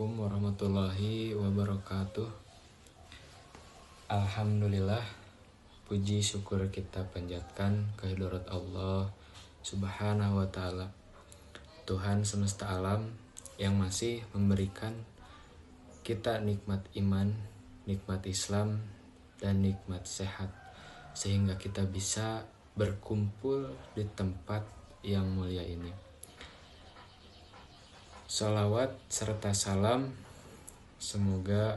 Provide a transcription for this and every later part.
Assalamualaikum warahmatullahi wabarakatuh. Alhamdulillah, puji syukur kita panjatkan kehadirat Allah Subhanahu wa Ta'ala, Tuhan semesta alam yang masih memberikan kita nikmat iman, nikmat Islam, dan nikmat sehat, sehingga kita bisa berkumpul di tempat yang mulia ini. Salawat serta salam semoga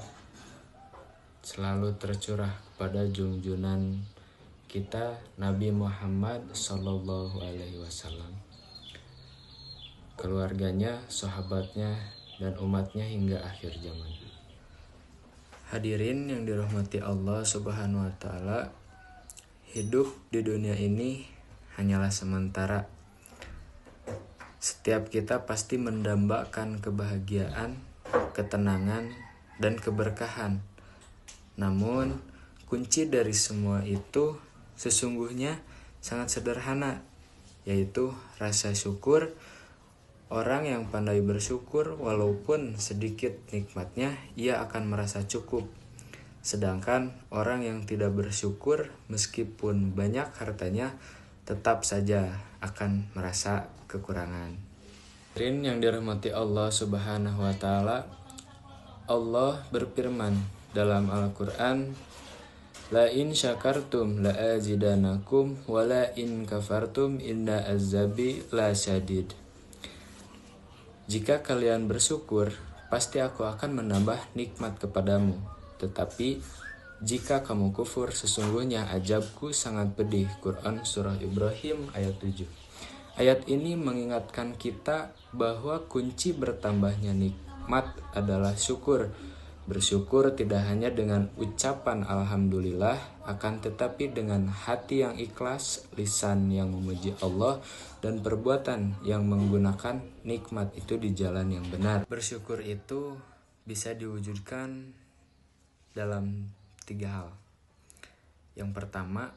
selalu tercurah kepada junjunan kita Nabi Muhammad Sallallahu Alaihi Wasallam, keluarganya, sahabatnya, dan umatnya hingga akhir zaman. Hadirin yang dirahmati Allah Subhanahu Wa Taala, hidup di dunia ini hanyalah sementara. Setiap kita pasti mendambakan kebahagiaan, ketenangan, dan keberkahan. Namun, kunci dari semua itu sesungguhnya sangat sederhana, yaitu rasa syukur. Orang yang pandai bersyukur, walaupun sedikit nikmatnya, ia akan merasa cukup. Sedangkan orang yang tidak bersyukur, meskipun banyak hartanya, tetap saja akan merasa kekurangan. Yang dirahmati Allah Subhanahu wa Ta'ala, Allah berfirman dalam Al-Qur'an, "La in syakartum la azidanakum wa la in kafartum inna azabi la syadid." Jika kalian bersyukur, pasti aku akan menambah nikmat kepadamu. Tetapi jika kamu kufur, sesungguhnya azabku sangat pedih. Quran Surah Ibrahim ayat 7. Ayat ini mengingatkan kita bahwa kunci bertambahnya nikmat adalah syukur. Bersyukur tidak hanya dengan ucapan alhamdulillah, akan tetapi dengan hati yang ikhlas, lisan yang memuji Allah, dan perbuatan yang menggunakan nikmat itu di jalan yang benar. Bersyukur itu bisa diwujudkan dalam 3 hal. Yang pertama,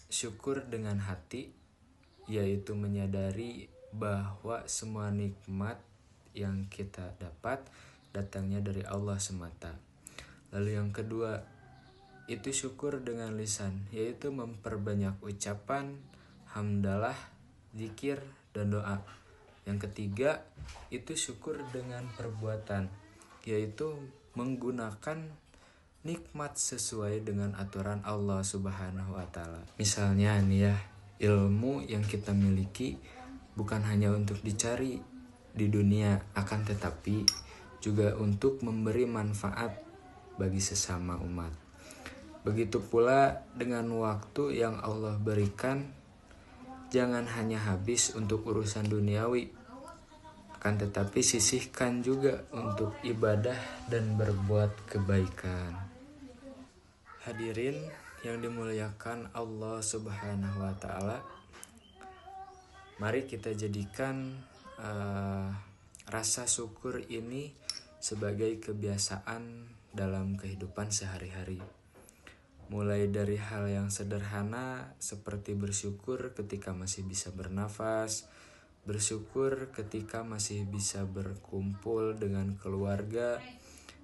syukur dengan hati, yaitu menyadari bahwa semua nikmat yang kita dapat datangnya dari Allah semata. Lalu yang kedua, itu syukur dengan lisan, yaitu memperbanyak ucapan, hamdalah, zikir, dan doa. Yang ketiga, itu syukur dengan perbuatan, yaitu menggunakan nikmat sesuai dengan aturan Allah Subhanahu wa Ta'ala. Misalnya nih ya, ilmu yang kita miliki bukan hanya untuk dicari di dunia, akan tetapi juga untuk memberi manfaat bagi sesama umat. Begitu pula dengan waktu yang Allah berikan, jangan hanya habis untuk urusan duniawi, akan tetapi sisihkan juga untuk ibadah dan berbuat kebaikan. Hadirin yang dimuliakan Allah Subhanahu wa Ta'ala, mari kita jadikan rasa syukur ini sebagai kebiasaan dalam kehidupan sehari-hari. Mulai dari hal yang sederhana seperti bersyukur ketika masih bisa bernafas, bersyukur ketika masih bisa berkumpul dengan keluarga,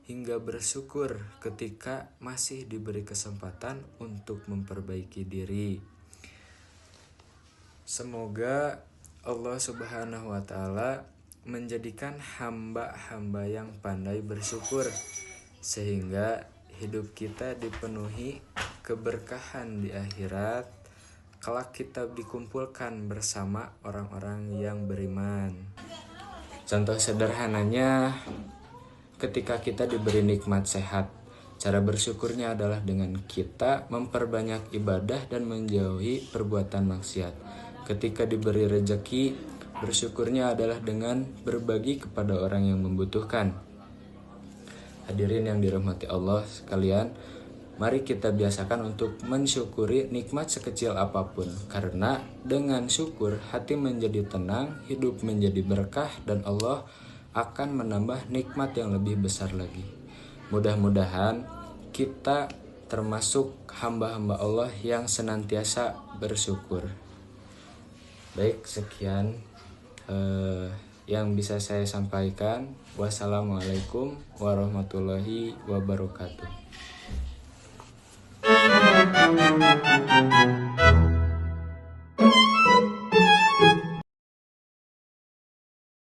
hingga bersyukur ketika masih diberi kesempatan untuk memperbaiki diri. Semoga Allah Subhanahu wa Ta'ala menjadikan hamba-hamba yang pandai bersyukur, sehingga hidup kita dipenuhi keberkahan di akhirat, kelak kita dikumpulkan bersama orang-orang yang beriman. Contoh sederhananya, ketika kita diberi nikmat sehat, cara bersyukurnya adalah dengan kita memperbanyak ibadah dan menjauhi perbuatan maksiat. Ketika diberi rezeki, bersyukurnya adalah dengan berbagi kepada orang yang membutuhkan. Hadirin yang dirahmati Allah sekalian, mari kita biasakan untuk mensyukuri nikmat sekecil apapun, karena dengan syukur hati menjadi tenang, hidup menjadi berkah, dan Allah akan menambah nikmat yang lebih besar lagi. Mudah-mudahan kita termasuk hamba-hamba Allah yang senantiasa bersyukur. Baik, sekian yang bisa saya sampaikan. Wassalamualaikum warahmatullahi wabarakatuh.